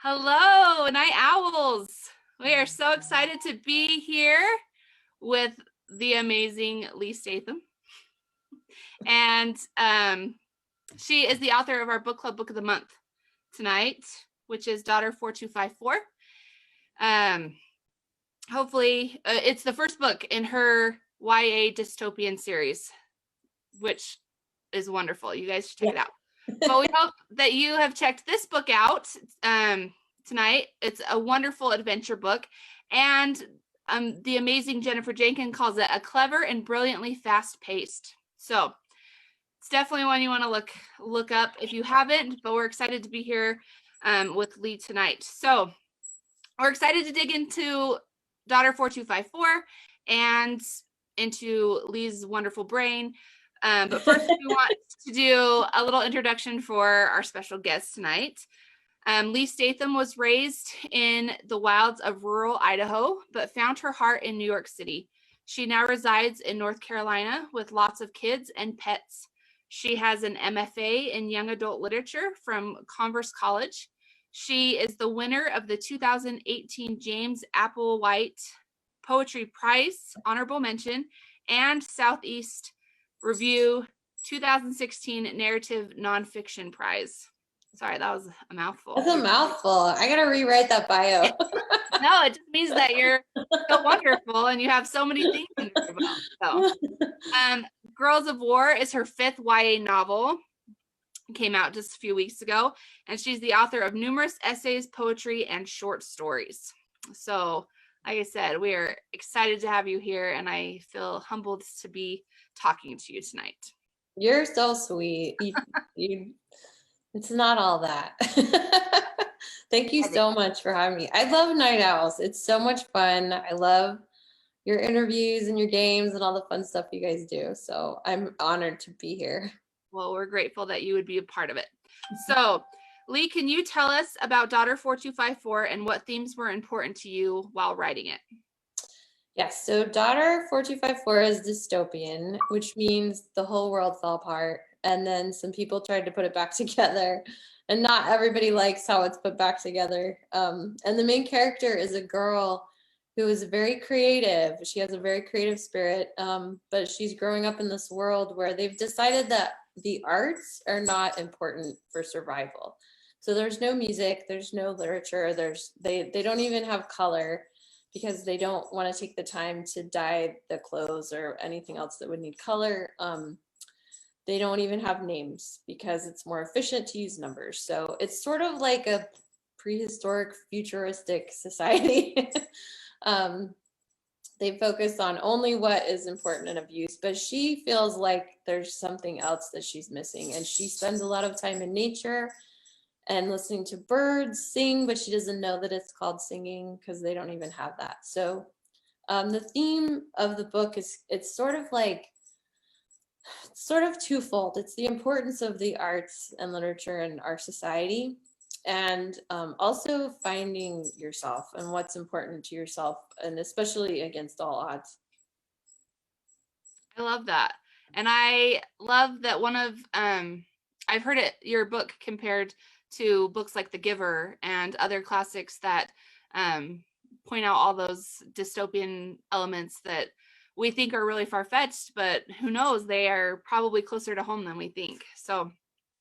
Hello, Night Owls. We are so excited to be here with the amazing Leigh Statham. And she is the author of our book club book of the month tonight, which is Daughter 4254. Hopefully, it's the first book in her YA dystopian series, which is wonderful. You guys should check it out. But we hope that you have checked this book out tonight. It's a wonderful adventure book, and the amazing Jennifer Jenkins calls it a clever and brilliantly fast-paced. So it's definitely one you want to look up if you haven't, but we're excited to be here with Leigh tonight. So we're excited to dig into Daughter 4254 and into Leigh's wonderful brain. But first, we want to do a little introduction for our special guest tonight. Leigh Statham was raised in the wilds of rural Idaho, but found her heart in New York City. She now resides in North Carolina with lots of kids and pets. She has an MFA in Young Adult Literature from Converse College. She is the winner of the 2018 James Applewhite Poetry Prize, honorable mention, and Southeast Review 2016 Narrative Nonfiction Prize. Sorry, that was a mouthful. That's a mouthful. I gotta rewrite that bio. No, it just means that you're so wonderful and you have so many things in your bio. So, Girls of War is her 5th YA novel. It came out just a few weeks ago, and she's the author of numerous essays, poetry, and short stories. So, like I said, we are excited to have you here, and I feel humbled to be talking to you tonight. You're so sweet. It's not all that. Thank you so much for having me. I love Night Owls. It's so much fun. I love your interviews and your games and all the fun stuff you guys do. So I'm honored to be here. Well, we're grateful that you would be a part of it. So, Leigh, can you tell us about Daughter 4254 and what themes were important to you while writing it? Yes, so Daughter 4254 is dystopian, which means the whole world fell apart. And then some people tried to put it back together. And not everybody likes how it's put back together. And the main character is a girl who is very creative. She has a very creative spirit, but she's growing up in this world where they've decided that the arts are not important for survival. So there's no music, there's no literature, they don't even have color because they don't want to take the time to dye the clothes or anything else that would need color. They don't even have names because it's more efficient to use numbers. So it's sort of like a prehistoric futuristic society. They focus on only what is important in abuse, but she feels like there's something else that she's missing. And she spends a lot of time in nature and listening to birds sing, but she doesn't know that it's called singing because they don't even have that. So the theme of the book is, it's sort of twofold. It's the importance of the arts and literature in our society, and also finding yourself and what's important to yourself, and especially against all odds. I love that. And I love that one of, I've heard your book compared to books like The Giver and other classics that point out all those dystopian elements that we think are really far-fetched, but who knows, they are probably closer to home than we think. So,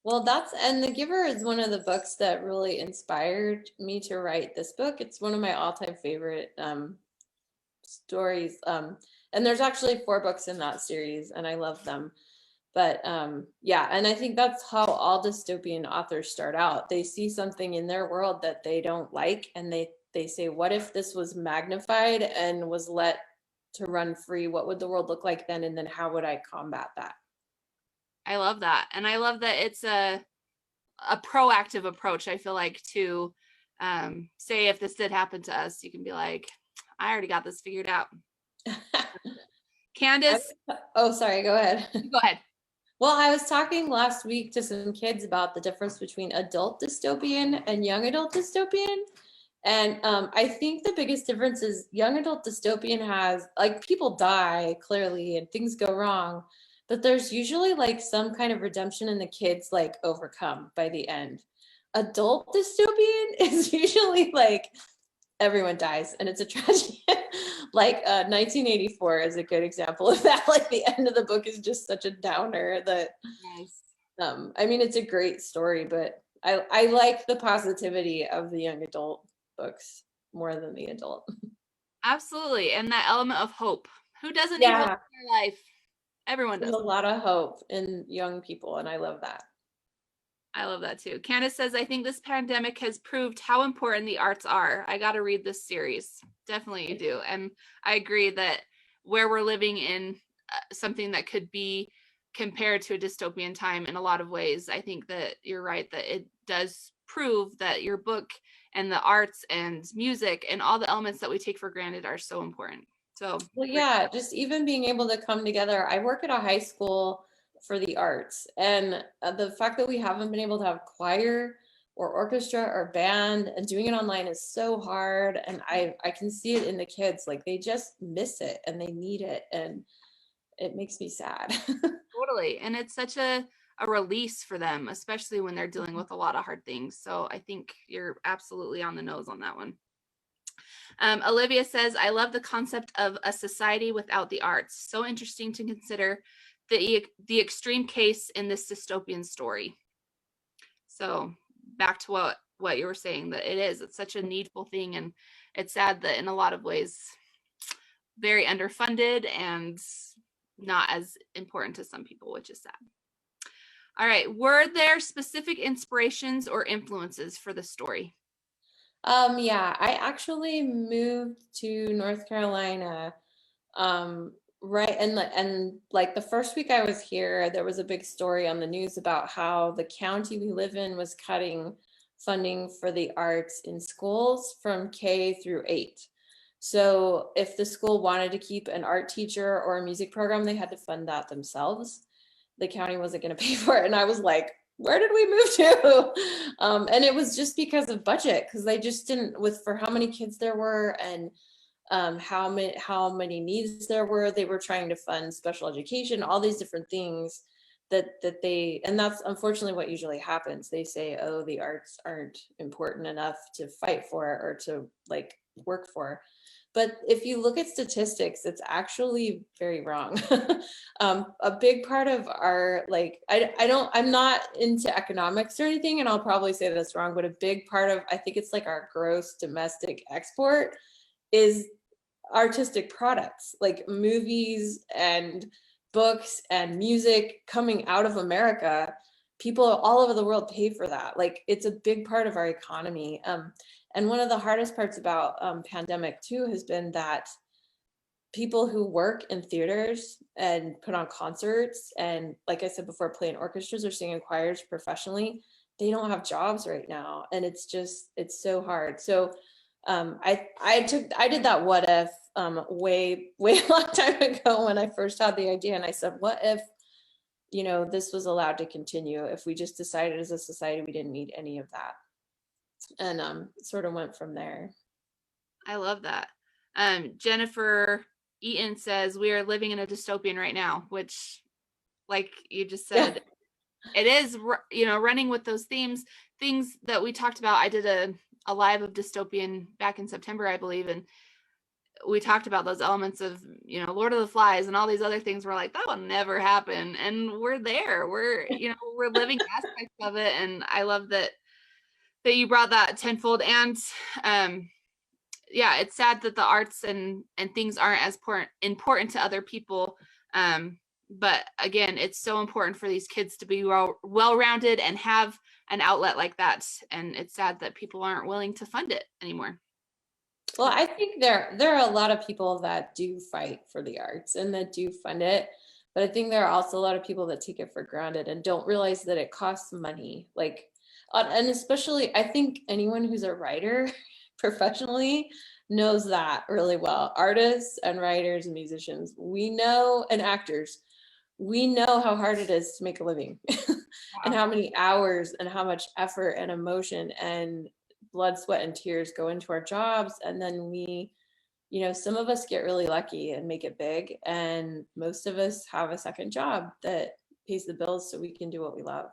well, and The Giver is one of the books that really inspired me to write this book. It's one of my all-time favorite stories. And there's actually 4 books in that series, and I love them. But yeah, and I think that's how all dystopian authors start out. They see something in their world that they don't like, and they say, what if this was magnified and was let to run free? What would the world look like then? And then how would I combat that? I love that. And I love that it's a proactive approach, I feel like, to say if this did happen to us, you can be like, I already got this figured out. Candace. Oh, sorry, go ahead. Go ahead. Well, I was talking last week to some kids about the difference between adult dystopian and young adult dystopian. And I think the biggest difference is young adult dystopian has, like, people die clearly and things go wrong, but there's usually like some kind of redemption and the kids like overcome by the end. adult dystopian is usually like everyone dies and it's a tragedy. Like 1984 is a good example of that. Like the end of the book is just such a downer that Yes. I mean, it's a great story, but I like the positivity of the young adult books more than the adult. Absolutely. And that element of hope. Who doesn't need hope Yeah, in their life? Everyone there's does. a lot of hope in young people, and I love that. I love that too. Candace says, I think this pandemic has proved how important the arts are. I got to read this series. Definitely you do. And I agree that where we're living in something that could be compared to a dystopian time in a lot of ways, I think that you're right, that it does prove that your book and the arts and music and all the elements that we take for granted are so important. So, Well, yeah, just even being able to come together. I work at a high school for the arts, and the fact that we haven't been able to have choir or orchestra or band and doing it online is so hard. And I can see it in the kids, like they just miss it and they need it, and it makes me sad. totally. And it's such a release for them, especially when they're dealing with a lot of hard things. So I think you're absolutely on the nose on that one. Olivia says, I love the concept of a society without the arts. So interesting to consider the extreme case in this dystopian story. So back to what you were saying, that it's such a needful thing, and it's sad that in a lot of ways very underfunded and not as important to some people, which is sad. All right, were there specific inspirations or influences for the story? Yeah, I actually moved to North Carolina right, and like the first week I was here, there was a big story on the news about how the county we live in was cutting funding for the arts in schools from K through 8. So if the school wanted to keep an art teacher or a music program, they had to fund that themselves. The county wasn't going to pay for it. And I was like, where did we move to? And it was just because of budget, because they just didn't, with for how many kids there were and how many needs there were. They were trying to fund special education, all these different things that they, and that's unfortunately what usually happens. They say, oh, the arts aren't important enough to fight for or to like work for. But if you look at statistics, it's actually very wrong. A big part of our, like, I'm not into economics or anything, and I'll probably say this wrong, but a big part of, I think it's like our gross domestic export is artistic products like movies and books and music coming out of America. People all over the world pay for that. Like it's a big part of our economy. And one of the hardest parts about pandemic too has been that people who work in theaters and put on concerts and, like I said before, play in orchestras or sing in choirs professionally, they don't have jobs right now, and it's so hard. So I did that what if way a long time ago when I first had the idea, and I said, what if this was allowed to continue, if we just decided as a society we didn't need any of that, and sort of went from there. I love that. Jennifer Eaton says, we are living in a dystopian right now, which, like you just said, it is, running with those things that we talked about. I did a live of dystopian back in September, I believe, and we talked about those elements of, Lord of the Flies and all these other things. We're like, that will never happen, and we're there. We're living aspects of it, and I love that you brought that tenfold. And yeah, it's sad that the arts and things aren't as important to other people. But again, it's so important for these kids to be well-rounded and have an outlet like that. And it's sad that people aren't willing to fund it anymore. Well, I think there are a lot of people that do fight for the arts and that do fund it. But I think there are also a lot of people that take it for granted and don't realize that it costs money. Like, and especially, I think anyone who's a writer professionally knows that really well. Artists and writers and musicians, we know, and actors, we know how hard it is to make a living and how many hours and how much effort and emotion and blood, sweat, and tears go into our jobs. And then we, some of us get really lucky and make it big. And most of us have a second job that pays the bills so we can do what we love.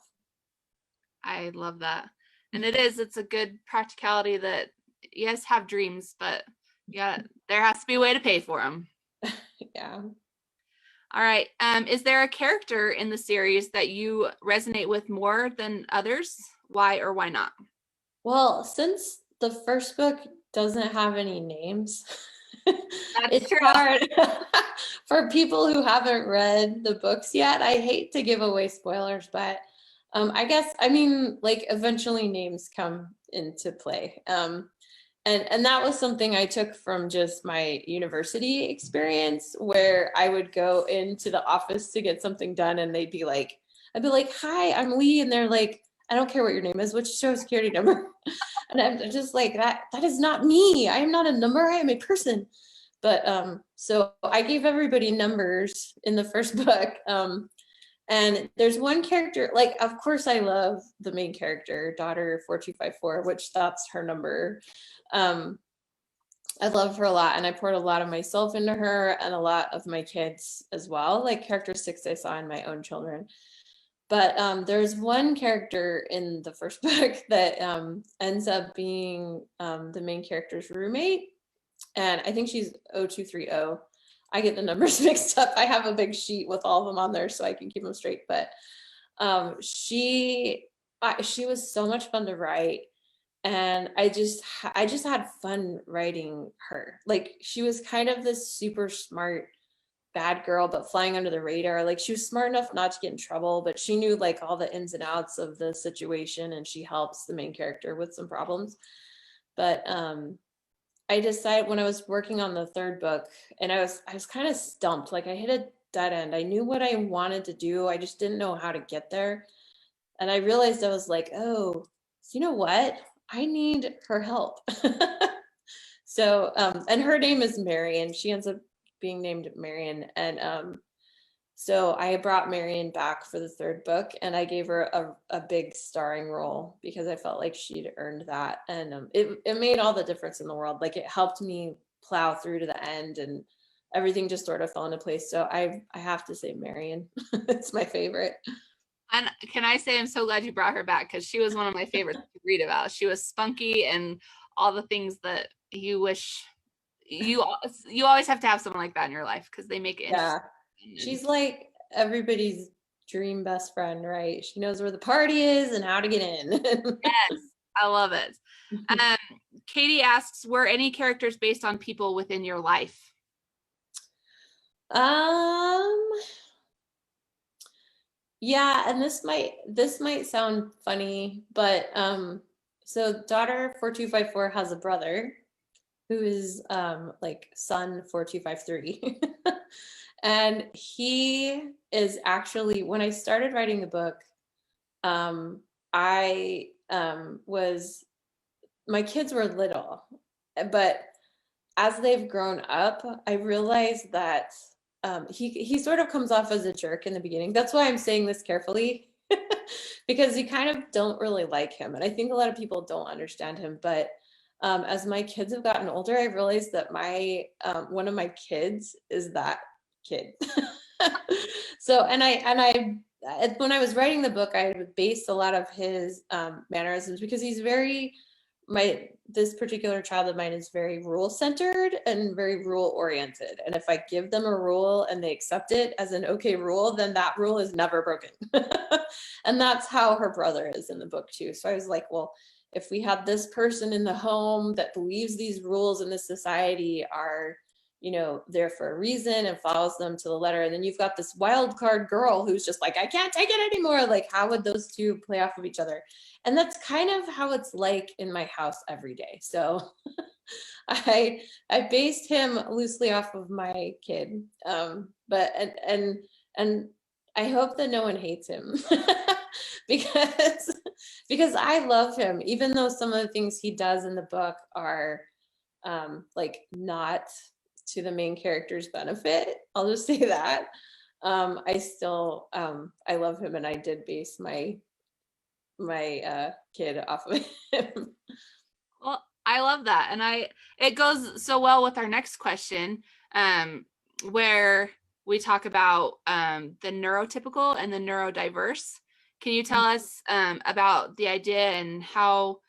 I love that. And it's a good practicality that yes, have dreams, but yeah, there has to be a way to pay for them. Yeah. All right. Is there a character in the series that you resonate with more than others? Why or why not? Well, since the first book doesn't have any names, That's it's true. hard for people who haven't read the books yet. I hate to give away spoilers, but I guess, I mean, like eventually names come into play. And that was something I took from just my university experience where I would go into the office to get something done and I'd be like, hi, I'm Leigh. And they're like, I don't care what your name is, what's your social security number? And I'm just like, that is not me. I am not a number, I am a person. But so I gave everybody numbers in the first book. And there's one character, like, of course, I love the main character, daughter 4254, which that's her number. I love her a lot, and I poured a lot of myself into her and a lot of my kids as well, like characteristics I saw in my own children. But there's one character in the first book that ends up being the main character's roommate, and I think she's 0230. I get the numbers mixed up. I have a big sheet with all of them on there so I can keep them straight. But she was so much fun to write, and I just had fun writing her. Like, she was kind of this super smart bad girl, but flying under the radar. Like, she was smart enough not to get in trouble, but she knew like all the ins and outs of the situation, and she helps the main character with some problems. But I decided when I was working on the third book, and I was kind of stumped. Like, I hit a dead end. I knew what I wanted to do. I just didn't know how to get there. And I realized I was like, oh, you know what? I need her help. So, and her name is Marion. She ends up being named Marion. And so I brought Marion back for the third book, and I gave her a big starring role because I felt like she'd earned that. And it made all the difference in the world. Like, it helped me plow through to the end, and everything just sort of fell into place. So I have to say Marion. It's my favorite. And can I say I'm so glad you brought her back, because she was one of my favorites to read about. She was spunky and all the things that you wish you always have to have someone like that in your life, because they make it Yeah. interesting. She's like everybody's dream best friend, right? She knows where the party is and how to get in. Yes, I love it. Katie asks, were any characters based on people within your life? Yeah, and this might sound funny, but so daughter 4254 has a brother who is like son 4253. And he is actually, when I started writing the book, I was, my kids were little, but as they've grown up, I realized that he sort of comes off as a jerk in the beginning. That's why I'm saying this carefully, because you kind of don't really like him, and I think a lot of people don't understand him. But as my kids have gotten older, I realized that my one of my kids is that kid. So, and I when I was writing the book, I based a lot of his mannerisms, because he's very, this particular child of mine is very rule centered and very rule oriented. And if I give them a rule and they accept it as an okay rule, then that rule is never broken. And that's how her brother is in the book too. So I was like, well, if we have this person in the home that believes these rules in this society are, there for a reason and follows them to the letter, and then you've got this wild card girl who's just like, I can't take it anymore. Like, how would those two play off of each other? And that's kind of how it's like in my house every day. So I based him loosely off of my kid. But and I hope that no one hates him because I love him, even though some of the things he does in the book are like not to the main character's benefit. I'll just say that. I still I love him, and I did base my kid off of him. Well, I love that. And it goes so well with our next question, where we talk about the neurotypical and the neurodiverse. Can you tell us about the idea and how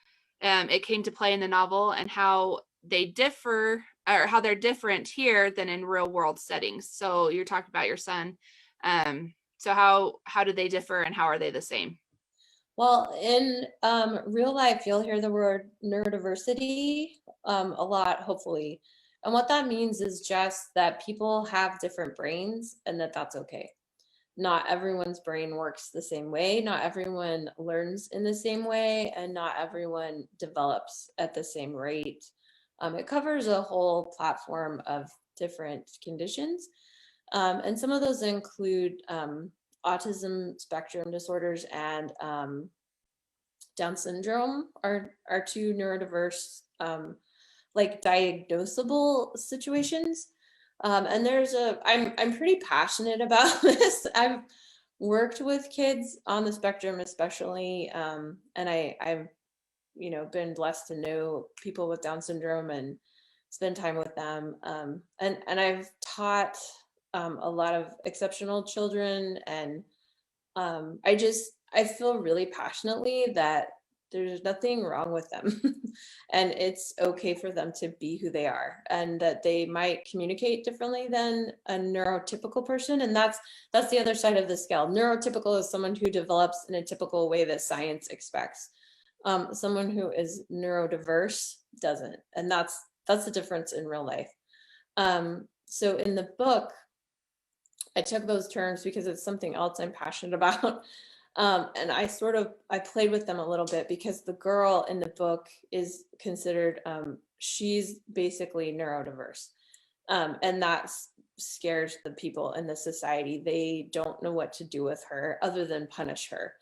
it came to play in the novel, and how they differ, or how they're different here than in real world settings? So you're talking about your son. So how do they differ, and how are they the same? Well, in real life, you'll hear the word neurodiversity a lot, hopefully. And what that means is just that people have different brains and that that's okay. Not everyone's brain works the same way. Not everyone learns in the same way, and not everyone develops at the same rate. It covers a whole platform of different conditions. And some of those include autism spectrum disorders and Down syndrome are two neurodiverse like diagnosable situations. And I'm pretty passionate about this. I've worked with kids on the spectrum, especially, and I've been blessed to know people with Down syndrome and spend time with them. And I've taught a lot of exceptional children, and I feel really passionately that there's nothing wrong with them and it's okay for them to be who they are, and that they might communicate differently than a neurotypical person. And that's the other side of the scale. Neurotypical is someone who develops in a typical way that science expects. Someone who is neurodiverse doesn't, and that's the difference in real life. So in the book, I took those terms because it's something else I'm passionate about. And I played with them a little bit, because the girl in the book is considered, she's basically neurodiverse. And that scares the people in the society. They don't know what to do with her other than punish her.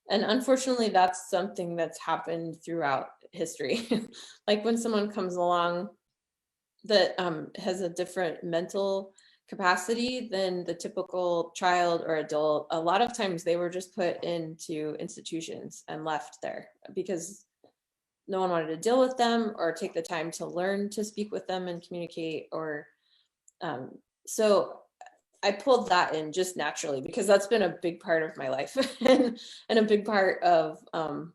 And unfortunately, that's something that's happened throughout history. Like when someone comes along that has a different mental capacity than the typical child or adult, a lot of times they were just put into institutions and left there because no one wanted to deal with them or take the time to learn to speak with them and communicate. Or so I pulled that in just naturally because that's been a big part of my life and a big part of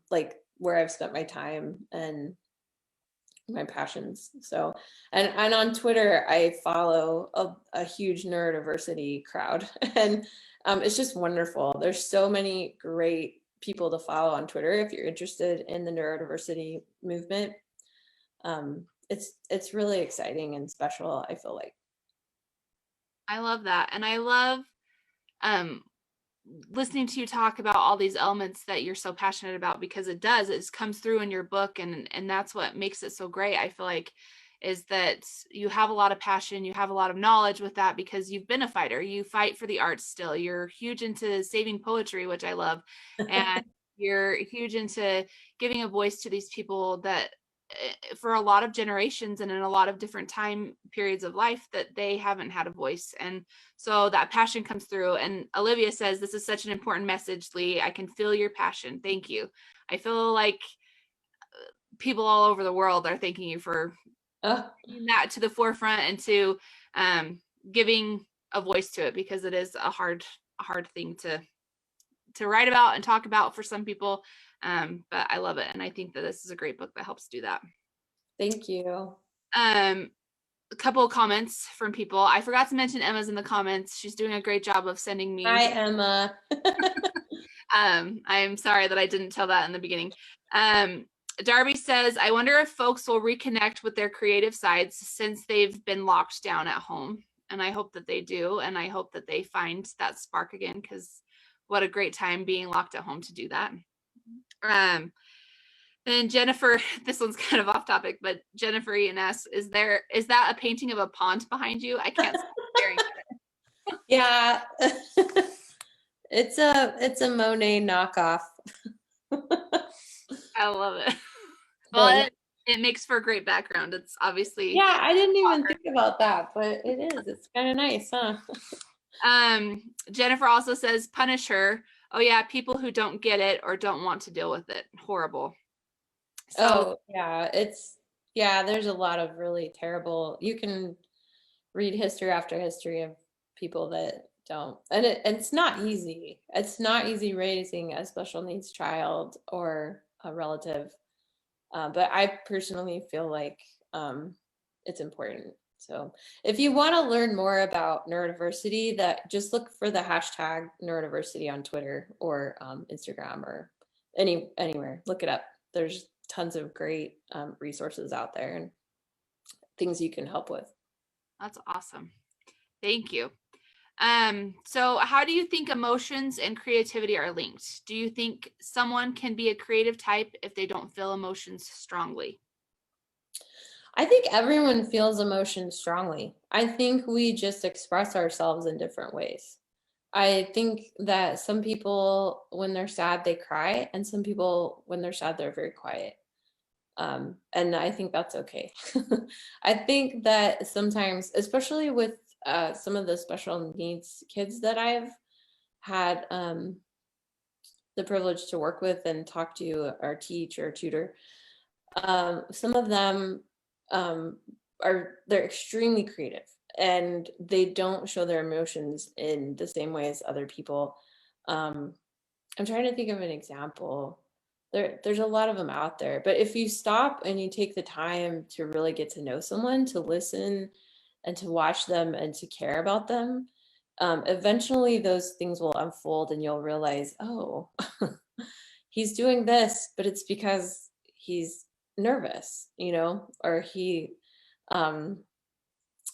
like where I've spent my time and my passions. So, and on Twitter, I follow a huge neurodiversity crowd, and it's just wonderful. There's so many great people to follow on Twitter if you're interested in the neurodiversity movement. It's really exciting and special, I feel like. I love that. And I love um listening to you talk about all these elements that you're so passionate about, because it comes through in your book, and that's what makes it so great, I feel like, is that you have a lot of passion, you have a lot of knowledge with that, because you've been a fighter, you fight for the arts still, you're huge into saving poetry, which I love, and you're huge into giving a voice to these people that for a lot of generations and in a lot of different time periods of life that they haven't had a voice. And so that passion comes through. And Olivia says, this is such an important message, Leigh. I can feel your passion. Thank you. I feel like people all over the world are thanking you for bringing that to the forefront and to giving a voice to it, because it is a hard thing to write about and talk about for some people. But I love it. And I think that this is a great book that helps do that. Thank you. A couple of comments from people. I forgot to mention Emma's in the comments. She's doing a great job of sending me. Hi, Emma. I'm sorry that I didn't tell that in the beginning. Darby says, I wonder if folks will reconnect with their creative sides since they've been locked down at home. And I hope that they do. And I hope that they find that spark again, because what a great time being locked at home to do that. And Jennifer, this one's kind of off topic, but Jennifer Ian asks, is that a painting of a pond behind you? I can't stop staring at it. Yeah. It's a Monet knockoff. I love it. Well, it makes for a great background. It's obviously. Yeah, I didn't even think about that, but it is. It's kind of nice, huh? Jennifer also says, punish her. Oh yeah, people who don't get it or don't want to deal with it. Horrible. So there's a lot of really terrible. You can read history after history of people that don't. And it's not easy. It's not easy raising a special needs child or a relative. But I personally feel like it's important. So if you want to learn more about neurodiversity, that just look for the hashtag neurodiversity on Twitter or Instagram or anywhere. Look it up. There's tons of great resources out there and things you can help with. That's awesome. Thank you. So how do you think emotions and creativity are linked? Do you think someone can be a creative type if they don't feel emotions strongly? I think everyone feels emotions strongly. I think we just express ourselves in different ways. I think that some people, when they're sad, they cry, and some people, when they're sad, they're very quiet. And I think that's okay. I think that sometimes, especially with some of the special needs kids that I've had the privilege to work with and talk to or teach or tutor, some of them they're extremely creative and they don't show their emotions in the same way as other people. I'm trying to think of an example. There's a lot of them out there, but if you stop and you take the time to really get to know someone, to listen and to watch them and to care about them, eventually those things will unfold and you'll realize, oh, he's doing this, but it's because he's nervous, or he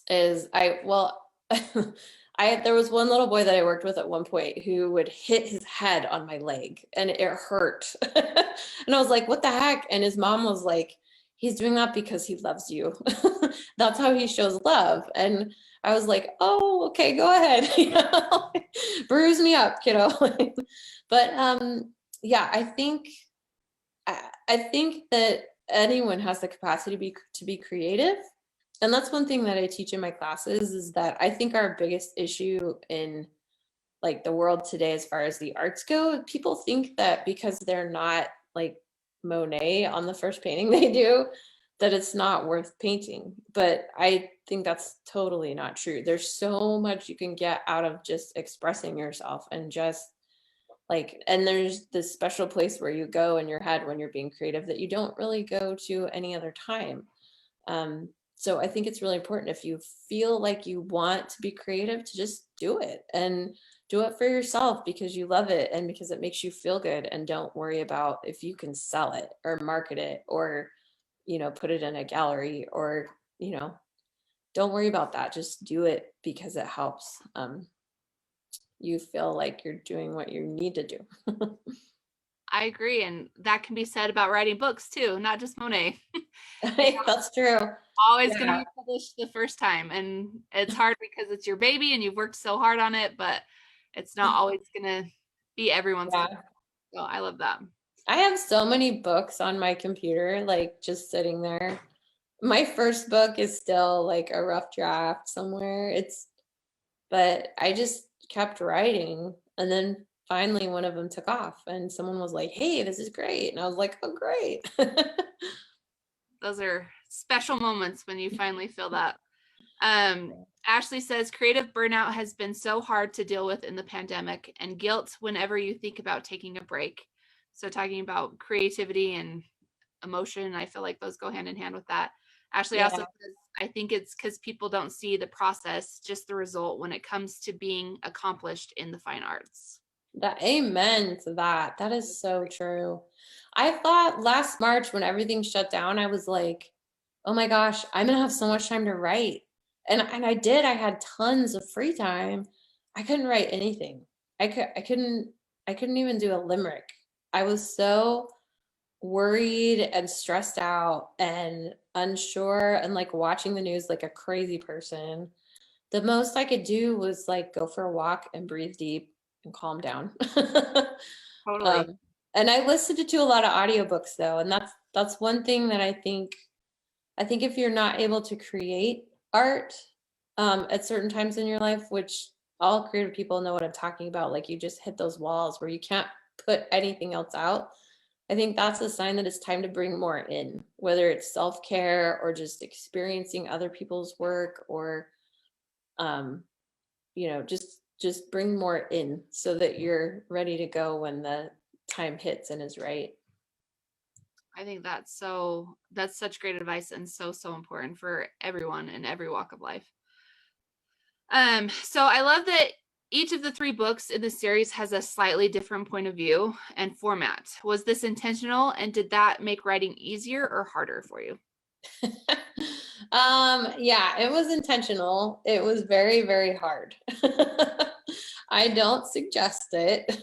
is I well there was one little boy that I worked with at one point who would hit his head on my leg and it hurt. And I was like, what the heck? And his mom was like, he's doing that because he loves you. That's how he shows love. And I was like, oh, okay, go ahead. Bruise me up, kiddo. But yeah, I think that anyone has the capacity to be creative. And that's one thing that I teach in my classes is that I think our biggest issue in like the world today, as far as the arts go, people think that because they're not like Monet on the first painting they do, that it's not worth painting. But I think that's totally not true. There's so much you can get out of just expressing yourself and just and there's this special place where you go in your head when you're being creative that you don't really go to any other time. So I think it's really important if you feel like you want to be creative to just do it and do it for yourself because you love it and because it makes you feel good, and don't worry about if you can sell it or market it or, put it in a gallery or, don't worry about that. Just do it because it helps. You feel like you're doing what you need to do. I agree. And that can be said about writing books too, not just Monet. That's true. Always going to be published the first time. And it's hard because it's your baby and you've worked so hard on it, but it's not always going to be everyone's. So I love that. I have so many books on my computer, like just sitting there. My first book is still like a rough draft somewhere. But I just kept writing, and then finally one of them took off and someone was like, hey, this is great. And I was like, oh, great. Those are special moments when you finally feel that. Ashley says creative burnout has been so hard to deal with in the pandemic, and guilt whenever you think about taking a break. So talking about creativity and emotion, I feel like those go hand in hand with that. Ashley also says, I think it's because people don't see the process, just the result when it comes to being accomplished in the fine arts. Amen to that. That is so true. I thought last March when everything shut down, I was like, oh my gosh, I'm going to have so much time to write. And I did. I had tons of free time. I couldn't write anything. I couldn't even do a limerick. I was so worried and stressed out and unsure and like watching the news like a crazy person. The most I could do was like go for a walk and breathe deep and calm down. Totally. And I listened to a lot of audiobooks though, and that's one thing that I think if you're not able to create art at certain times in your life, which all creative people know what I'm talking about, like you just hit those walls where you can't put anything else out. I think that's a sign that it's time to bring more in, whether it's self-care or just experiencing other people's work or, just just bring more in so that you're ready to go when the time hits and is right. I think that's such great advice, and so important for everyone in every walk of life. So I love that each of the 3 books in the series has a slightly different point of view and format. Was this intentional, and did that make writing easier or harder for you? Yeah, it was intentional. It was very, very hard. I don't suggest it.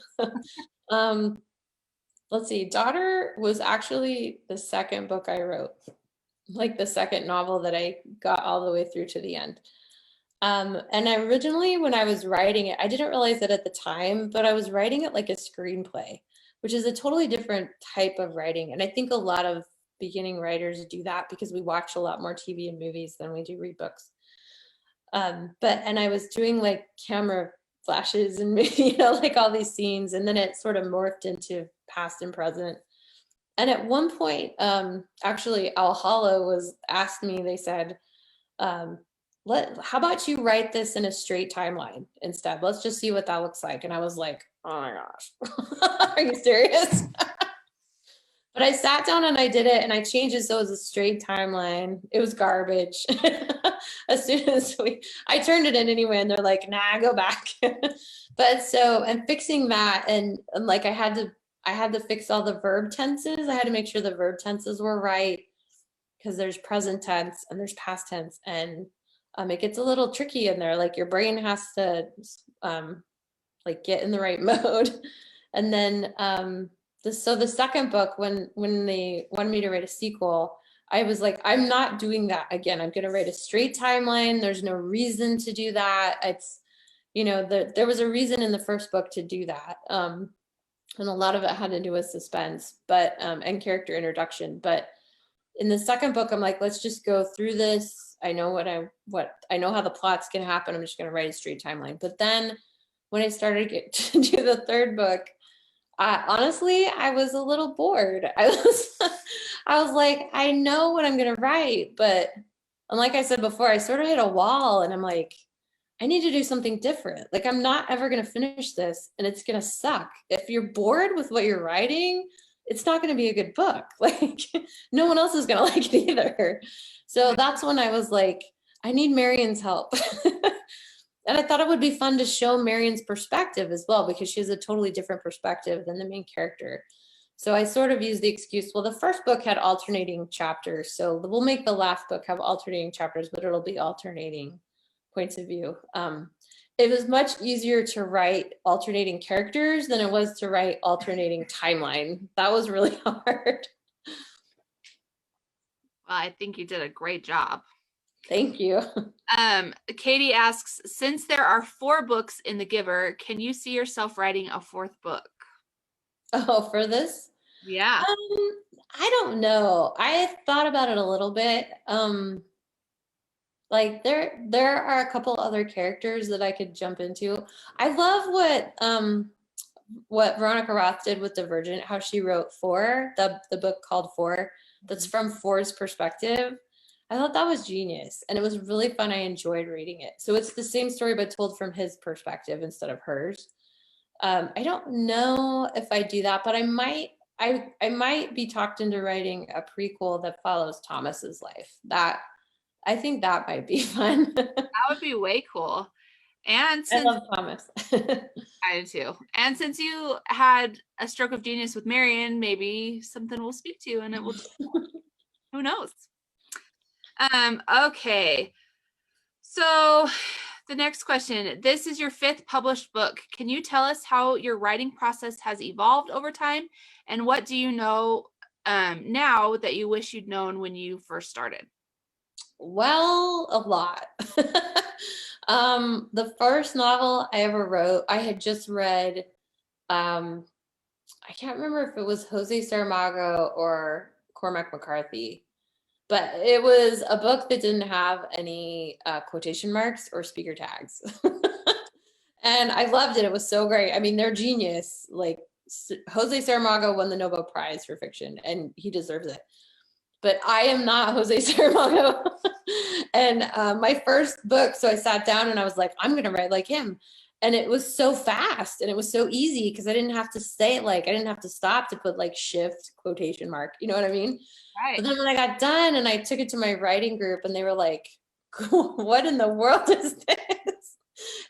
Let's see, Daughter was actually the second book I wrote, like the second novel that I got all the way through to the end. And I originally, when I was writing it, I didn't realize it at the time, but I was writing it like a screenplay, which is a totally different type of writing. And I think a lot of beginning writers do that because we watch a lot more TV and movies than we do read books. And I was doing like camera flashes and like all these scenes, and then it sort of morphed into past and present. And at one point, actually, Al Hollow was asked me. They said, how about you write this in a straight timeline instead? Let's just see what that looks like. And I was like, oh my gosh, are you serious? But I sat down and I did it, and I changed it so it was a straight timeline. It was garbage. As soon as I turned it in anyway, and they're like, nah, go back. But so, and fixing that, and like I had to fix all the verb tenses. I had to make sure the verb tenses were right, because there's present tense and there's past tense, and it gets a little tricky in there. Like your brain has to like get in the right mode. And then so the second book, when they wanted me to write a sequel, I was like, I'm not doing that again. I'm going to write a straight timeline. There's no reason to do that. It's, there was a reason in the first book to do that. And a lot of it had to do with suspense, but and character introduction. But in the second book, I'm like, let's just go through this. I know I know how the plot's going to happen. I'm just going to write a straight timeline. But then when I started to do the third book, honestly, I was a little bored. I was like, I know what I'm going to write, but and like I said before, I sort of hit a wall, and I'm like, I need to do something different. Like, I'm not ever going to finish this, and it's going to suck. If you're bored with what you're writing, it's not going to be a good book. Like, no one else is going to like it either. So that's when I was like, I need Marion's help. And I thought it would be fun to show Marion's perspective as well, because she has a totally different perspective than the main character. So I sort of used the excuse, well, the first book had alternating chapters, so we'll make the last book have alternating chapters, but it'll be alternating points of view. It was much easier to write alternating characters than it was to write alternating timeline. That was really hard. Well, I think you did a great job. Thank you. Katie asks, since there are 4 books in The Giver, can you see yourself writing a 4th book? Oh, for this? Yeah. I don't know. I thought about it a little bit. Like there are a couple other characters that I could jump into. I love what Veronica Roth did with Divergent, how she wrote 4, the book called 4, that's from 4's perspective. I thought that was genius, and it was really fun. I enjoyed reading it. So it's the same story, but told from his perspective instead of hers. I don't know if I do that, but I might be talked into writing a prequel that follows Thomas's life. I think that might be fun. That would be way cool. And since, I love Thomas. I do too. And since you had a stroke of genius with Marion, maybe something will speak to you, and it will. Who knows? Okay. So the next question, this is your 5th published book. Can you tell us how your writing process has evolved over time, and what do you know now that you wish you'd known when you first started? Well, a lot. The first novel I ever wrote, I had just read, I can't remember if it was Jose Saramago or Cormac McCarthy, but it was a book that didn't have any quotation marks or speaker tags. And I loved it. It was so great. I mean, they're genius. Like, Jose Saramago won the Nobel Prize for fiction, and he deserves it. But I am not Jose Saramago. And my first book, so I sat down and I was like, I'm going to write like him. And it was so fast and it was so easy because I didn't have to say like, I didn't have to stop to put like shift quotation mark, you know what I mean? Right. But then when I got done and I took it to my writing group and they were like, what in the world is this?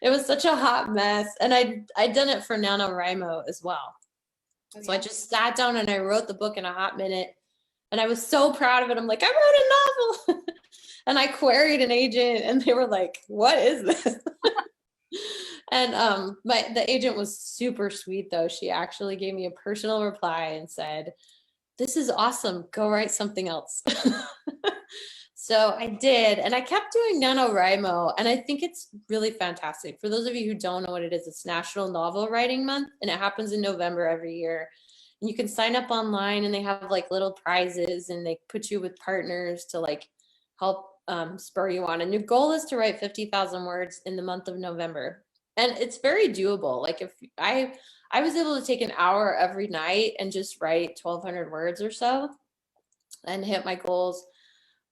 It was such a hot mess. And I'd done it for NaNoWriMo as well. So I just sat down and I wrote the book in a hot minute. And I was so proud of it. I'm like, I wrote a novel. And I queried an agent and they were like, what is this? And the agent was super sweet though. She actually gave me a personal reply and said, this is awesome. Go write something else. So I did, and I kept doing NaNoWriMo, and I think it's really fantastic. For those of you who don't know what it is, it's National Novel Writing Month, and it happens in November every year. And you can sign up online, and they have like little prizes, and they put you with partners to like help spur you on. And your goal is to write 50,000 words in the month of November, and it's very doable. Like if I was able to take an hour every night and just write 1,200 words or so, and hit my goals.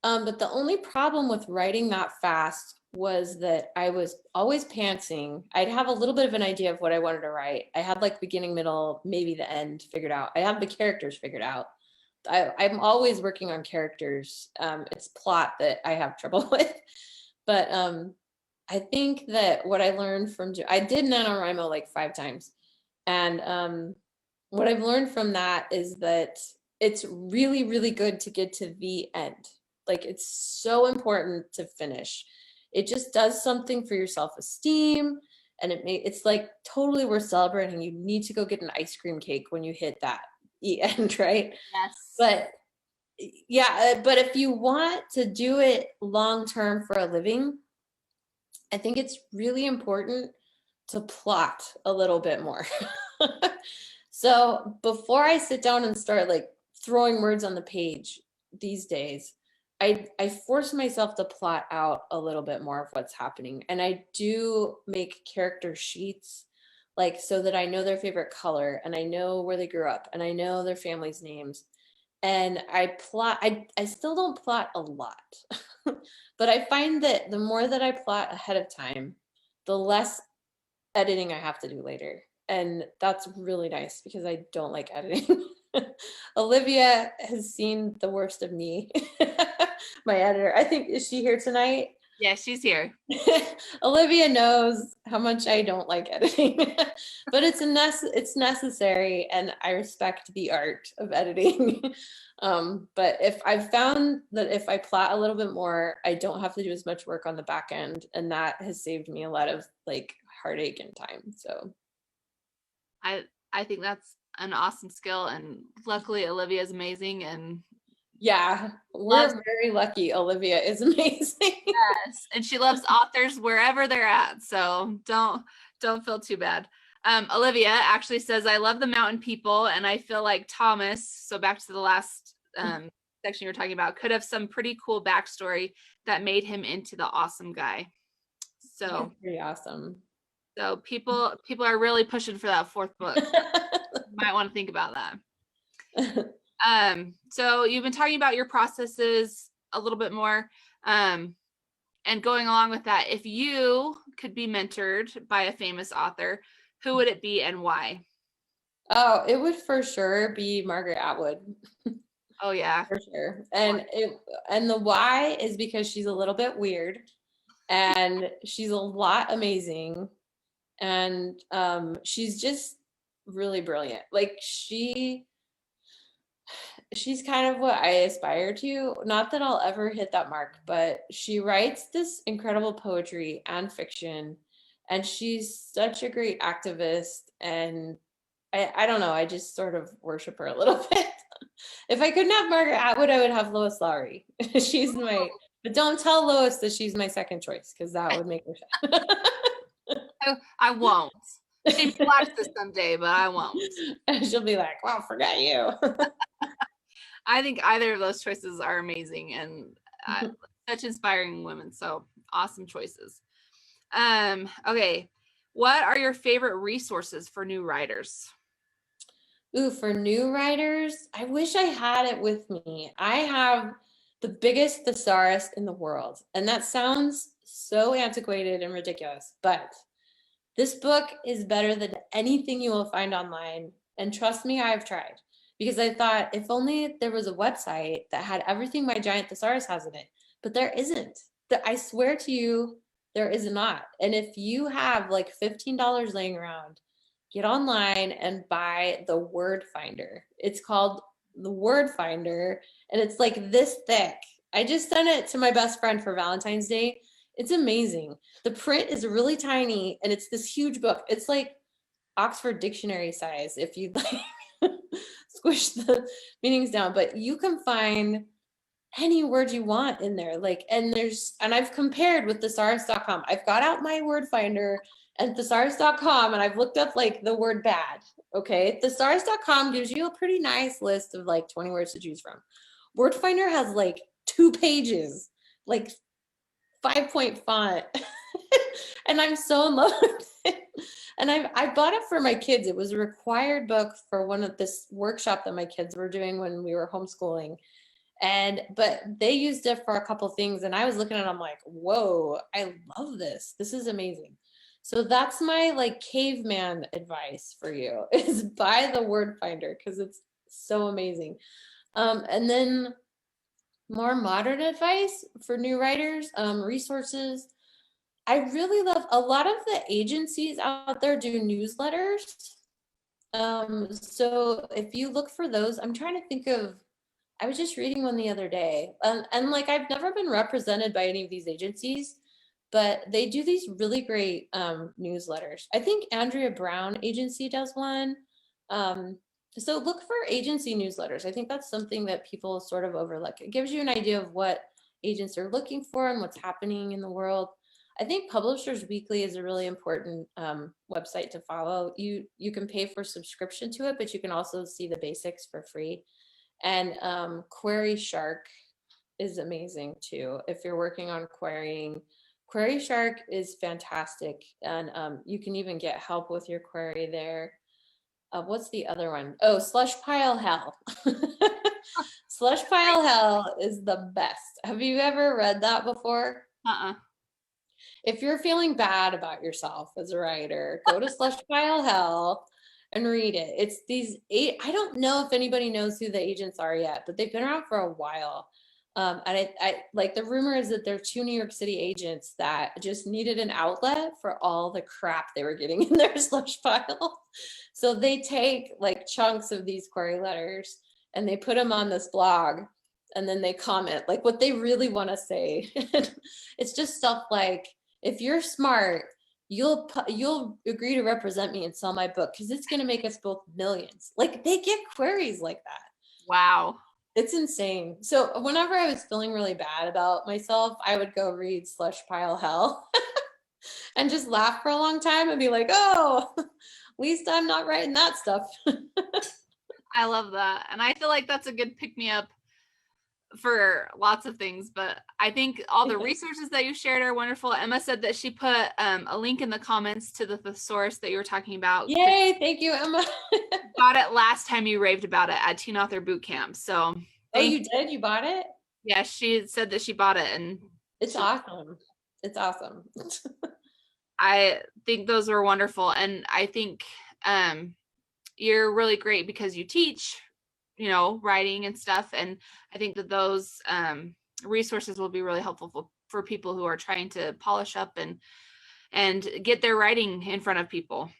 But the only problem with writing that fast was that I was always pantsing. I'd have a little bit of an idea of what I wanted to write. I had like beginning, middle, maybe the end figured out. I have the characters figured out. I'm always working on characters. It's plot that I have trouble with. But I think that what I learned from, I did NaNoWriMo like 5 times. And what I've learned from that is that it's really, really good to get to the end. Like it's so important to finish. It just does something for your self-esteem, and it's like totally worth celebrating. You need to go get an ice cream cake when you hit that end, right? Yes. But yeah, but if you want to do it long term for a living, I think it's really important to plot a little bit more. So before I sit down and start like throwing words on the page these days, I force myself to plot out a little bit more of what's happening. And I do make character sheets, like so that I know their favorite color and I know where they grew up and I know their family's names. And I still don't plot a lot, but I find that the more that I plot ahead of time, the less editing I have to do later. And that's really nice because I don't like editing. Olivia has seen the worst of me, my editor. I think, is she here tonight? Yeah, she's here. Olivia knows how much I don't like editing, but it's necessary, and I respect the art of editing. But if I've found that if I plot a little bit more, I don't have to do as much work on the back end, and that has saved me a lot of like heartache and time. So I think that's an awesome skill, and luckily Olivia is amazing, and yeah, we're very lucky. Olivia is amazing. yes, and she loves authors wherever they're at, so don't feel too bad. Olivia actually says, I love the mountain people, and I feel like Thomas, so back to the last section you were talking about, could have some pretty cool backstory that made him into the awesome guy. So that's pretty awesome. So people are really pushing for that 4th book. You might want to think about that. So you've been talking about your processes a little bit more, and going along with that, if you could be mentored by a famous author, who would it be and why? Oh, it would for sure be Margaret Atwood. Oh yeah, for sure. And the why is because she's a little bit weird, and she's a lot amazing, and she's just really brilliant. Like she's kind of what I aspire to. Not that I'll ever hit that mark, but she writes this incredible poetry and fiction, and she's such a great activist. And I don't know, I just sort of worship her a little bit. If I couldn't have Margaret Atwood, I would have Lois Lowry. She's my, but don't tell Lois that she's my second choice, because that would make her sad. I won't. She may watch this someday, but I won't. And she'll be like, well, forget you. I think either of those choices are amazing, and such inspiring women. So awesome choices. Okay. What are your favorite resources for new writers? Ooh, for new writers, I wish I had it with me. I have the biggest thesaurus in the world, and that sounds so antiquated and ridiculous, but This book is better than anything you will find online. And trust me, I've tried. Because I thought if only there was a website that had everything my giant thesaurus has in it. But there isn't. I swear to you, there is not. And if you have like $15 laying around, get online and buy the Word Finder. It's called the Word Finder, and it's like this thick. I just sent it to my best friend for Valentine's Day. It's amazing. The print is really tiny, and it's this huge book. It's like Oxford Dictionary size if you like squish the meanings down, but you can find any word you want in there. Like, and I've compared with thesaurus.com. I've got out my word finder and thesaurus.com, and I've looked up like the word bad. Okay. Thesaurus.com gives you a pretty nice list of like 20 words to choose from. Word finder has like 2 pages, like 5-point font. And I'm so in love with it. And I bought it for my kids. It was a required book for one of this workshop that my kids were doing when we were homeschooling. But they used it for a couple things, and I was looking at it, I'm like, whoa, I love this. This is amazing. So that's my like caveman advice for you is buy the word finder because it's so amazing. And then more modern advice for new writers, resources. I really love a lot of the agencies out there do newsletters. So if you look for those, I'm trying to think of, I was just reading one the other day, and like I've never been represented by any of these agencies, but they do these really great newsletters. I think Andrea Brown Agency does one. So look for agency newsletters. I think that's something that people sort of overlook. It gives you an idea of what agents are looking for and what's happening in the world. I think Publishers Weekly is a really important website to follow. You can pay for subscription to it, but you can also see the basics for free. And Query Shark is amazing too. If you're working on querying, Query Shark is fantastic. And you can even get help with your query there. What's the other one? Oh, Slush Pile Hell. Slush Pile Hell is the best. Have you ever read that before? If you're feeling bad about yourself as a writer, go to Slush Pile Hell and read it. It's these 8, I don't know if anybody knows who the agents are yet, but they've been around for a while. And I like the rumor is that they're 2 New York City agents that just needed an outlet for all the crap they were getting in their slush pile. So they take like chunks of these query letters and they put them on this blog, and then they comment like what they really want to say. It's just stuff like, if you're smart, you'll agree to represent me and sell my book because it's going to make us both millions. Like they get queries like that. Wow. It's insane. So whenever I was feeling really bad about myself, I would go read Slush Pile Hell and just laugh for a long time and be like, oh, at least I'm not writing that stuff. I love that. And I feel like that's a good pick me up for lots of things, but I think all the resources that you shared are wonderful. Emma said that she put a link in the comments to the thesaurus that you were talking about. Yay, thank you, Emma. Got it last time you raved about it at Teen Author Boot Camp. So you did? You bought it? Yeah, she said that she bought it, and it's awesome. It's awesome. I think those were wonderful, and I think you're really great because you teach, writing and stuff, and I think that those resources will be really helpful for people who are trying to polish up and get their writing in front of people.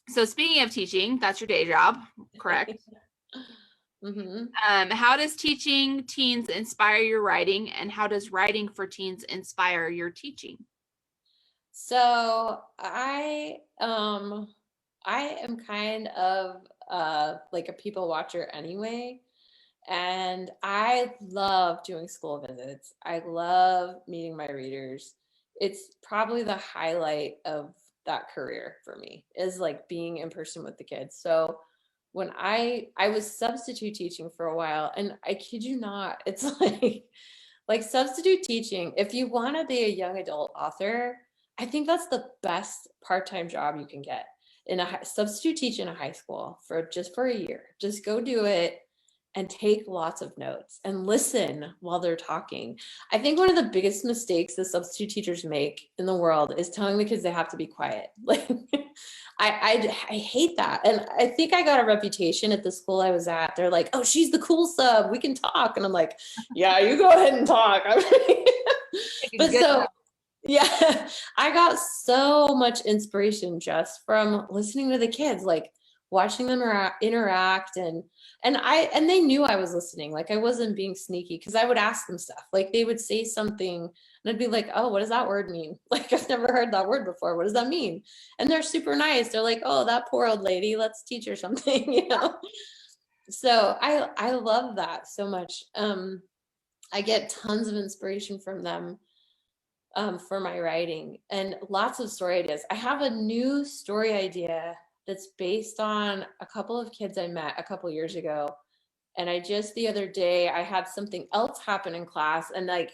So speaking of teaching, that's your day job, correct? Mm-hmm. How does teaching teens inspire your writing, and how does writing for teens inspire your teaching? So I am kind of like a people watcher anyway, and I love doing school visits. I love meeting my readers. It's probably the highlight of that career for me, is like being in person with the kids. So when I was substitute teaching for a while, and I kid you not, it's like substitute teaching, if you want to be a young adult author, I think that's the best part-time job you can get. Substitute teach in a high school for a year. Just go do it. and take lots of notes and listen while they're talking. I think one of the biggest mistakes that substitute teachers make in the world is telling the kids they have to be quiet. Like, I hate that. And I think I got a reputation at the school I was at. They're like, oh, she's the cool sub. We can talk. And I'm like, yeah, you go ahead and talk. But so, yeah, I got so much inspiration just from listening to the kids, like watching them interact, and they knew I was listening. Like, I wasn't being sneaky, because I would ask them stuff. Like, they would say something and I'd be like, oh, what does that word mean? Like, I've never heard that word before. What does that mean? And they're super nice. They're like, oh, that poor old lady, let's teach her something, you know? So I love that so much. I get tons of inspiration from them for my writing, and lots of story ideas. I have a new story idea that's based on a couple of kids I met a couple years ago. And I just, the other day, I had something else happen in class, and like,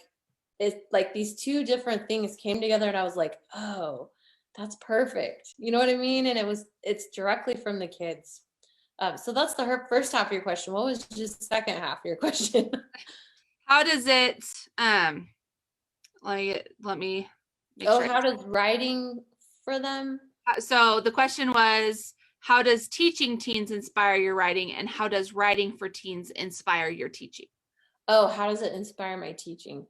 it's like these two different things came together, and I was like, oh, that's perfect. You know what I mean? And it's directly from the kids. So that's the first half of your question. What was just the second half of your question? How does it, let me make Oh, sure. how does writing for them? So the question was, how does teaching teens inspire your writing, and how does writing for teens inspire your teaching? Oh, how does it inspire my teaching?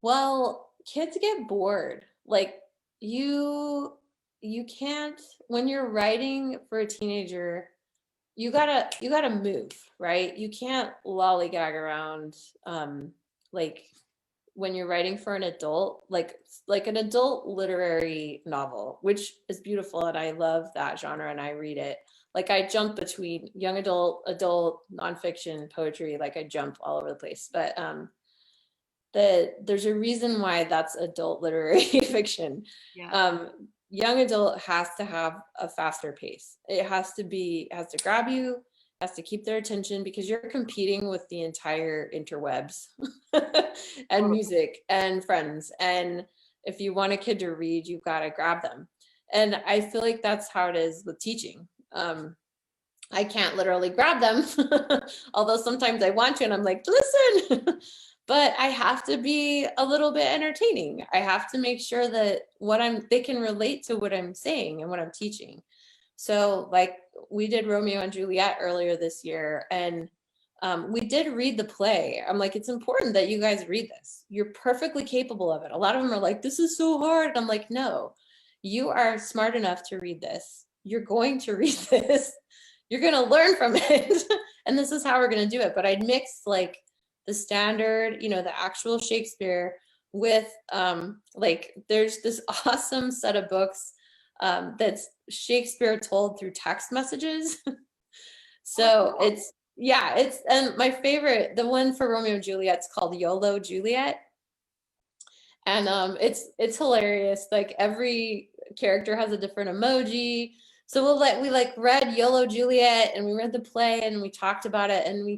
Well, kids get bored. Like, you can't, when you're writing for a teenager, you gotta move, right? You can't lollygag around, like when you're writing for an adult, like an adult literary novel, which is beautiful, and I love that genre and I read it. Like, I jump between young adult, nonfiction, poetry, like I jump all over the place. But there's a reason why that's adult literary fiction. Yeah. Young adult has to have a faster pace. It has to grab you, has to keep their attention, because you're competing with the entire interwebs and music and friends. And if you want a kid to read, you've got to grab them. And I feel like that's how it is with teaching. I can't literally grab them, although sometimes I want to, and I'm like, listen. But I have to be a little bit entertaining. I have to make sure that they can relate to what I'm saying and what I'm teaching. So, like, we did Romeo and Juliet earlier this year, and we did read the play. I'm like, it's important that you guys read this. You're perfectly capable of it. A lot of them are like, this is so hard. And I'm like, no, you are smart enough to read this. You're going to read this. You're going to learn from it. And this is how we're going to do it. But I'd mix like the standard, the actual Shakespeare with like, there's this awesome set of books that's Shakespeare told through text messages. So it's and my favorite, the one for Romeo and Juliet's called YOLO Juliet. And it's hilarious. Like, every character has a different emoji. So we read YOLO Juliet, and we read the play, and we talked about it, and we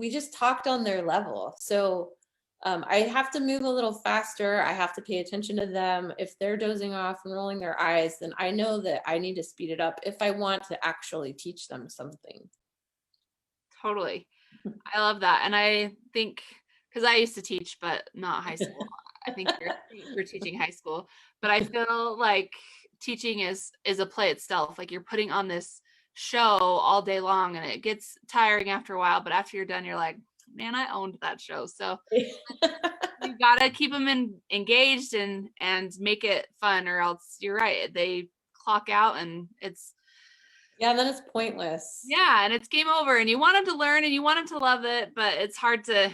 just talked on their level. So I have to move a little faster. I have to pay attention to them. If they're dozing off and rolling their eyes, then I know that I need to speed it up if I want to actually teach them something. Totally. I love that. And I think, because I used to teach, but not high school. I think you're teaching high school, but I feel like teaching is a play itself. Like, you're putting on this show all day long, and it gets tiring after a while, but after you're done, you're like, man, I owned that show. So you gotta keep them engaged and make it fun, or else you're right, they clock out and it's then it's pointless. Yeah, and it's game over, and you want them to learn and you want them to love it, but it's hard to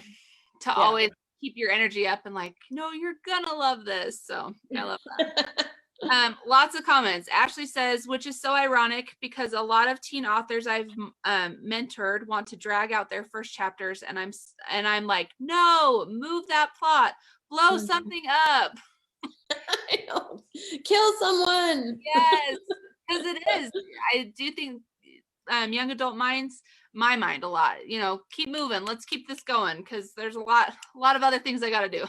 always keep your energy up and like, no, you're gonna love this. So I love that. Lots of comments. Ashley says, which is so ironic because a lot of teen authors I've mentored want to drag out their first chapters, and I'm like, no, move that plot, blow something up. I know. Kill someone. Yes, because it is. I do think young adult minds, my mind a lot, keep moving. Let's keep this going, because there's a lot of other things I got to do.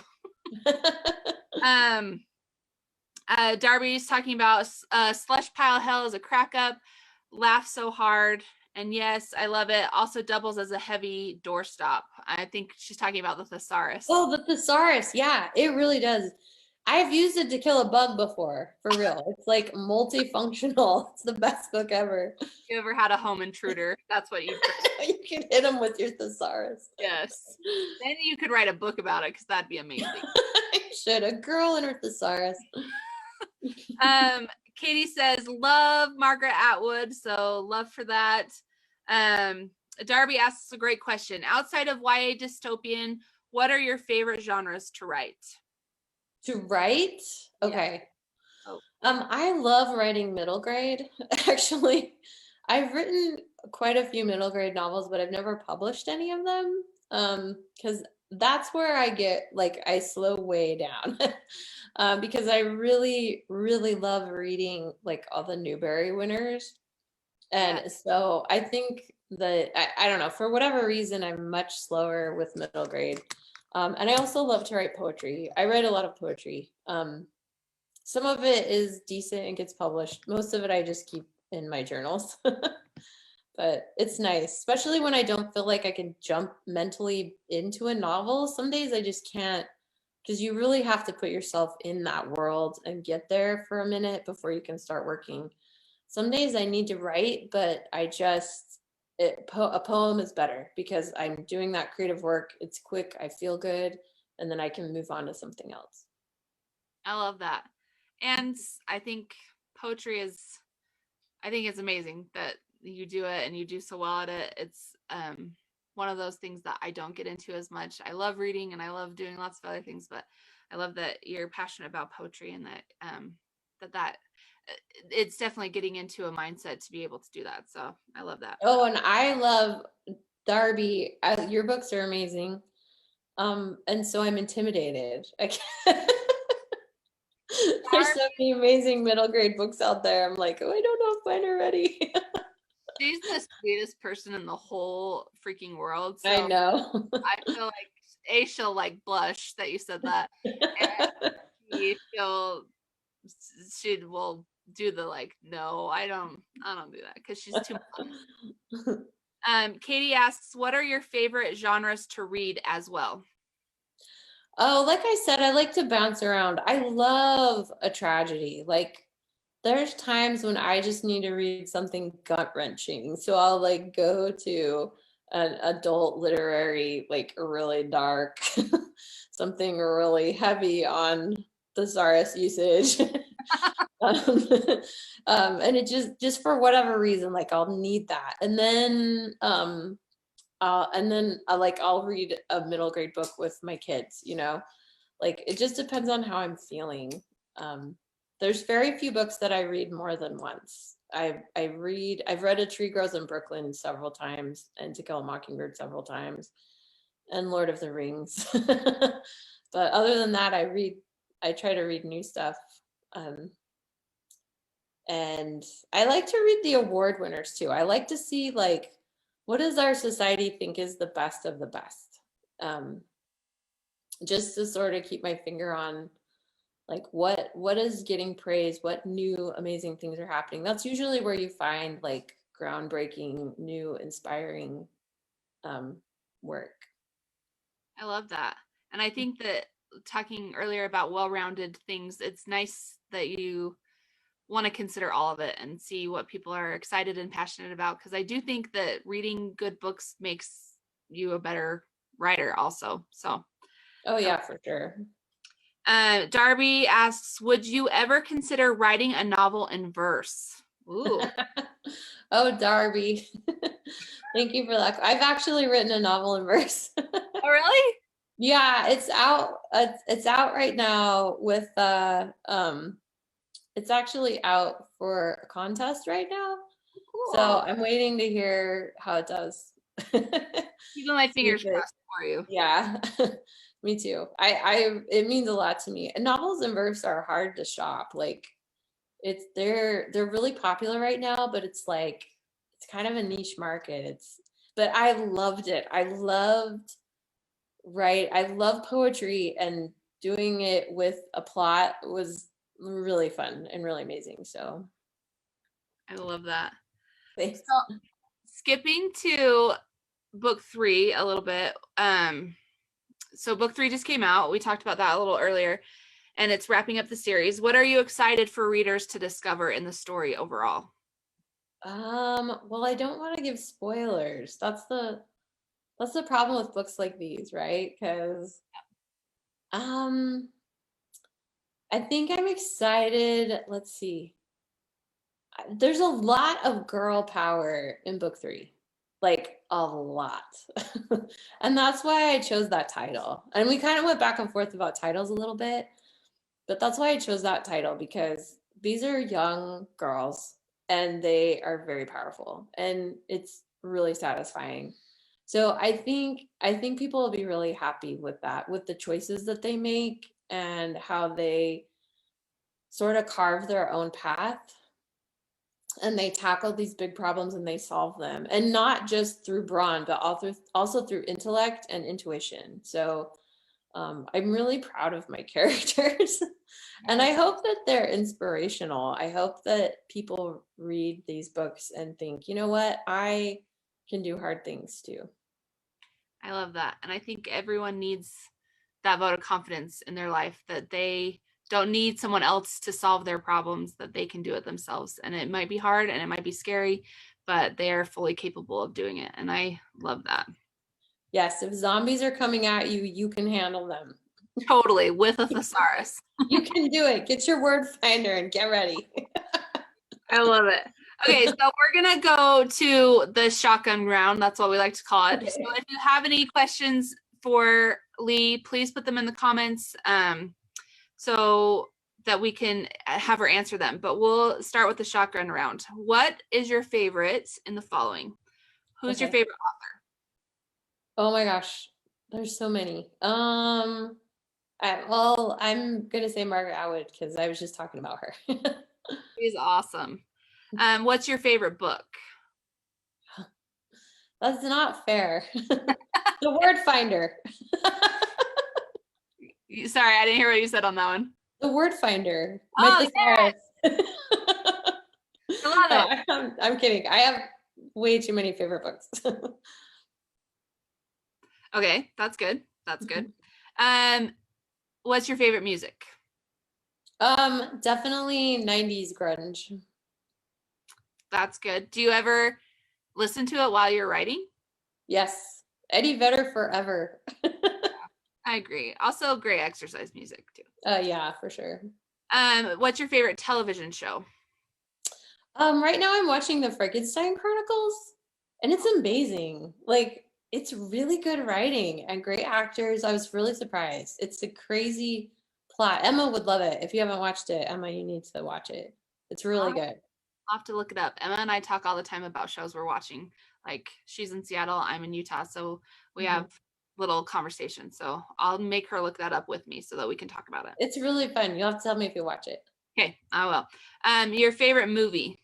Darby's talking about slush pile hell is a crack up, laugh so hard, And yes, I love it. Also doubles as a heavy doorstop. I think she's talking about the thesaurus. Oh, the thesaurus. Yeah, it really does. I've used it to kill a bug before, for real. It's like multifunctional. It's the best book ever. If you ever had a home intruder, that's what you've done. You can hit them with your thesaurus. Yes. Then you could write a book about it because that'd be amazing. I should. A girl and her thesaurus. Katie says, love Margaret Atwood. So love for that. Darby asks a great question. Outside of YA dystopian, what are your favorite genres to write? To write? Okay. Yeah. Oh. I love writing middle grade. Actually, I've written quite a few middle grade novels, but I've never published any of them. Because that's where I get like I slow way down. Because I really, really love reading like all the Newbery winners. And so I think that I don't know, for whatever reason, I'm much slower with middle grade. And I also love to write poetry. I write a lot of poetry. Some of it is decent and gets published. Most of it I just keep in my journals. But it's nice, especially when I don't feel like I can jump mentally into a novel. Some days I just can't, because you really have to put yourself in that world and get there for a minute before you can start working. Some days I need to write, but a poem is better because I'm doing that creative work. It's quick, I feel good, and then I can move on to something else. I love that. And I think poetry is, I think it's amazing that you do it and you do so well at it. It's one of those things that I don't get into as much. I love reading and I love doing lots of other things, but I love that you're passionate about poetry and that it's definitely getting into a mindset to be able to do that. So I love that. Oh, and I love Darby. Your books are amazing. And so I'm intimidated. There's so many amazing middle grade books out there. I'm like, oh, I don't know if mine are ready. She's the sweetest person in the whole freaking world. So I know. I feel like she'll like blush that you said that. And she will do the like, no, I don't do that because she's too much. Katie asks, what are your favorite genres to read as well? Oh, like I said, I like to bounce around. I love a tragedy. Like there's times when I just need to read something gut-wrenching. So I'll like go to an adult literary, like really dark, something really heavy on thesaurus usage. And it just for whatever reason, like I'll need that. And then I'll read a middle grade book with my kids, like it just depends on how I'm feeling. There's very few books that I read more than once. I've read A Tree Grows in Brooklyn several times and To Kill a Mockingbird several times and Lord of the Rings. But other than that, I try to read new stuff. And I like to read the award winners too. I like to see like, what does our society think is the best of the best? Just to sort of keep my finger on like what is getting praised, what new amazing things are happening. That's usually where you find like groundbreaking, new, inspiring work. I love that. And I think that talking earlier about well-rounded things, it's nice that you want to consider all of it and see what people are excited and passionate about, because I do think that reading good books makes you a better writer also. So oh yeah, for sure. Darby asks, would you ever consider writing a novel in verse? Ooh. Oh, Darby. Thank you for that. I've actually written a novel in verse. Oh, really? Yeah, it's out. It's out right now with it's actually out for a contest right now. Cool. So I'm waiting to hear how it does. Keeping my fingers crossed for you. Yeah. Me too. It means a lot to me. And novels in verse are hard to shop. Like they're really popular right now, but it's like it's kind of a niche market. But I loved it. I love poetry, and doing it with a plot was really fun and really amazing. So I love that. Thanks. So, skipping to book 3 a little bit. So book 3 just came out. We talked about that a little earlier, and it's wrapping up the series. What are you excited for readers to discover in the story overall? Well, I don't want to give spoilers. That's the problem with books like these, right? Because I think I'm excited. Let's see. There's a lot of girl power in book 3. Like a lot. And that's why I chose that title. And we kind of went back and forth about titles a little bit, but that's why I chose that title, because these are young girls and they are very powerful and it's really satisfying. So I think people will be really happy with that, with the choices that they make and how they sort of carve their own path, and they tackle these big problems and they solve them, and not just through brawn but also through intellect and intuition. So I'm really proud of my characters. And I hope that they're inspirational. I hope that people read these books and think, you know what, I can do hard things too. I love that. And I think everyone needs that vote of confidence in their life, that they don't need someone else to solve their problems, that they can do it themselves. And it might be hard and it might be scary, but they are fully capable of doing it. And I love that. Yes, if zombies are coming at you, you can handle them. Totally, with a thesaurus. You can do it. Get your word finder and get ready. I love it. Okay, so we're going to go to the shotgun round. That's what we like to call it. Okay. So if you have any questions for Leigh, please put them in the comments so that we can have her answer them. But we'll start with the shotgun round. What is your favorite in the following? Who's your favorite author? Oh my gosh, there's so many. I'm gonna say Margaret Atwood because I was just talking about her. She's awesome. What's your favorite book? That's not fair. The Word Finder. Sorry, I didn't hear what you said on that one. The Word Finder. Oh, yes. I love it. I'm kidding. I have way too many favorite books. Okay, that's good. That's good. What's your favorite music? Definitely 90s grunge. That's good. Do you ever listen to it while you're writing? Yes. Eddie Vedder forever. I agree. Also great exercise music too. Yeah, for sure. What's your favorite television show? Right now I'm watching the Frankenstein Chronicles, and it's amazing. Like, it's really good writing and great actors. I was really surprised. It's a crazy plot. Emma would love it. If you haven't watched it, Emma, you need to watch it. It's really good. I'll have to look it up. Emma and I talk all the time about shows we're watching. Like, she's in Seattle, I'm in Utah, so we have little conversations. So I'll make her look that up with me so that we can talk about it. It's really fun. You'll have to tell me if you watch it. Okay, I will. Your favorite movie?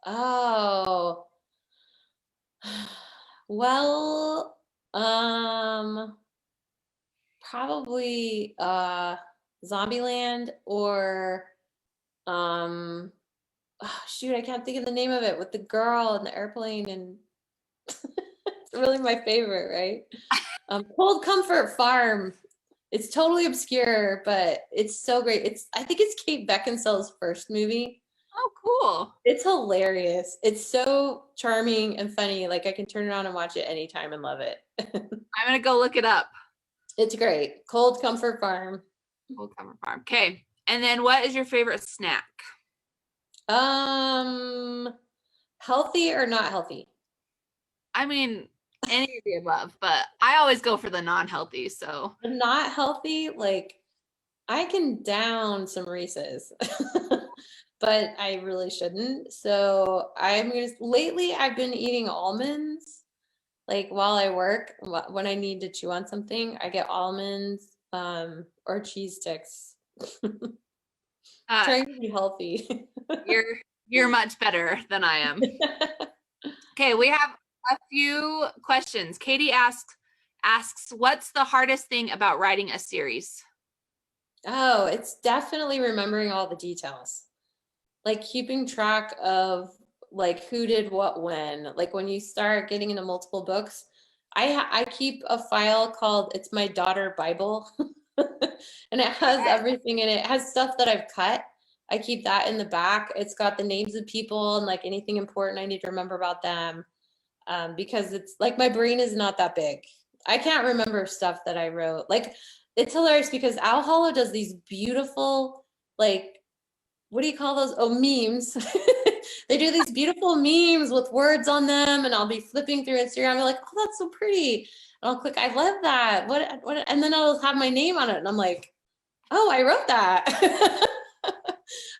Oh, well, probably Zombieland, or shoot, I can't think of the name of it, with the girl and the airplane, and it's really my favorite, right? Cold Comfort Farm. It's totally obscure, but it's so great. I think it's Kate Beckinsale's first movie. Oh, cool. It's hilarious. It's so charming and funny. Like, I can turn it on and watch it anytime and love it. I'm gonna go look it up. It's great. Cold Comfort Farm. Cold Comfort Farm. Okay. And then what is your favorite snack? Healthy or not healthy? I mean, any of the above, but I always go for the non-healthy, so. Not healthy, like, I can down some Reese's, but I really shouldn't. So lately I've been eating almonds, like, while I work. When I need to chew on something, I get almonds, or cheese sticks. Trying to be healthy. You're much better than I am. Okay, we have a few questions. Katie asks, what's the hardest thing about writing a series? Oh, it's definitely remembering all the details. Like, keeping track of like who did what when. Like when you start getting into multiple books, I keep a file called It's My Daughter Bible. And it has everything in it. It has stuff that I've cut. I keep that in the back. It's got the names of people and like anything important I need to remember about them. Because it's like my brain is not that big. I can't remember stuff that I wrote. Like it's hilarious because Al Hollow does these beautiful, like, what do you call those? Oh, memes. They do these beautiful memes with words on them, and I'll be flipping through Instagram. I'm like, oh, that's so pretty. And I'll click, I love that. What? And then I'll have my name on it, and I'm like, oh, I wrote that.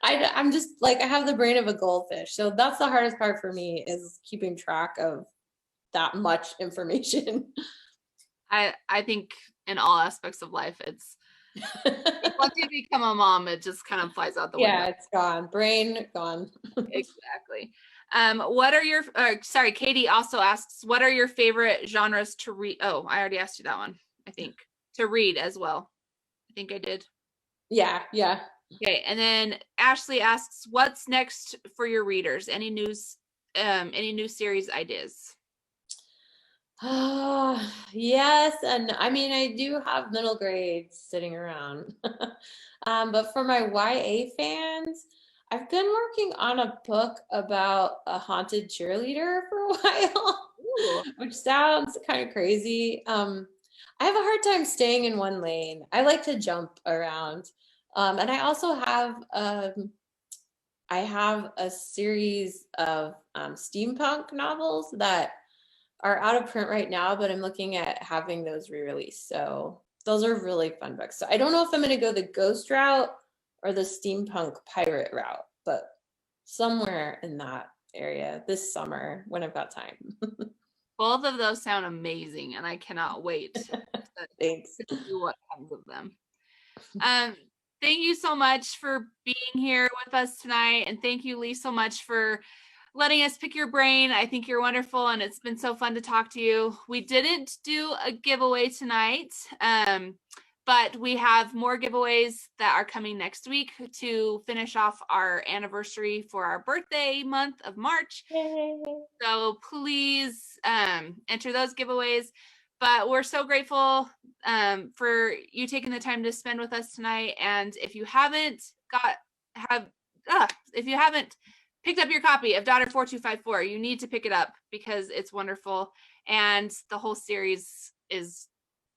I'm just like, I have the brain of a goldfish. So that's the hardest part for me is keeping track of that much information. I think in all aspects of life, it's once you become a mom, it just kind of flies out the window. Yeah, it's gone. Brain gone. Exactly. What are your, sorry, Katie also asks, what are your favorite genres to read? Oh, I already asked you that one, I think. To read as well. I think I did. Yeah. Okay, and then Ashley asks, what's next for your readers? Any new series ideas? Oh, yes. And I mean, I do have middle grades sitting around. But for my YA fans, I've been working on a book about a haunted cheerleader for a while, which sounds kind of crazy. I have a hard time staying in one lane. I like to jump around. And I also have a series of steampunk novels that are out of print right now, but I'm looking at having those re-released. So those are really fun books. So I don't know if I'm going to go the ghost route or the steampunk pirate route, but somewhere in that area this summer when I've got time. Both of those sound amazing, and I cannot wait Thanks. to see what comes of them. Thank you so much for being here with us tonight, and thank you, Leigh, so much for letting us pick your brain. I think you're wonderful, and it's been so fun to talk to you. We didn't do a giveaway tonight, but we have more giveaways that are coming next week to finish off our anniversary for our birthday month of March. Yay. So please enter those giveaways. But we're so grateful for you taking the time to spend with us tonight. And if you haven't picked up your copy of Daughter 4254, you need to pick it up because it's wonderful. And the whole series is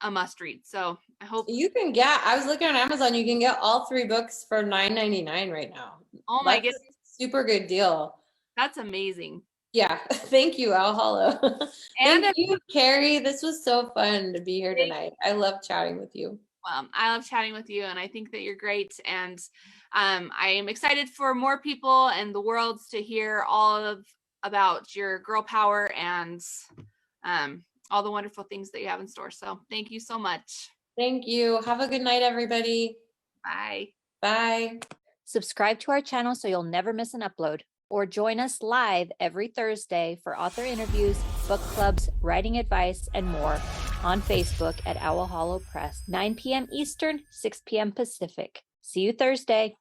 a must read. So I hope you can get, I was looking on Amazon, you can get all 3 books for $9.99 right now. Oh my goodness. Super good deal. That's amazing. Yeah. Thank you, Al Hollow. And Thank you, Carrie. This was so fun to be here tonight. I love chatting with you. I love chatting with you, and I think that you're great. And I am excited for more people and the world to hear about your girl power and all the wonderful things that you have in store. So thank you so much. Thank you. Have a good night, everybody. Bye. Bye. Subscribe to our channel so you'll never miss an upload, or join us live every Thursday for author interviews, book clubs, writing advice, and more on Facebook at Owl Hollow Press, 9 p.m. Eastern, 6 p.m. Pacific. See you Thursday.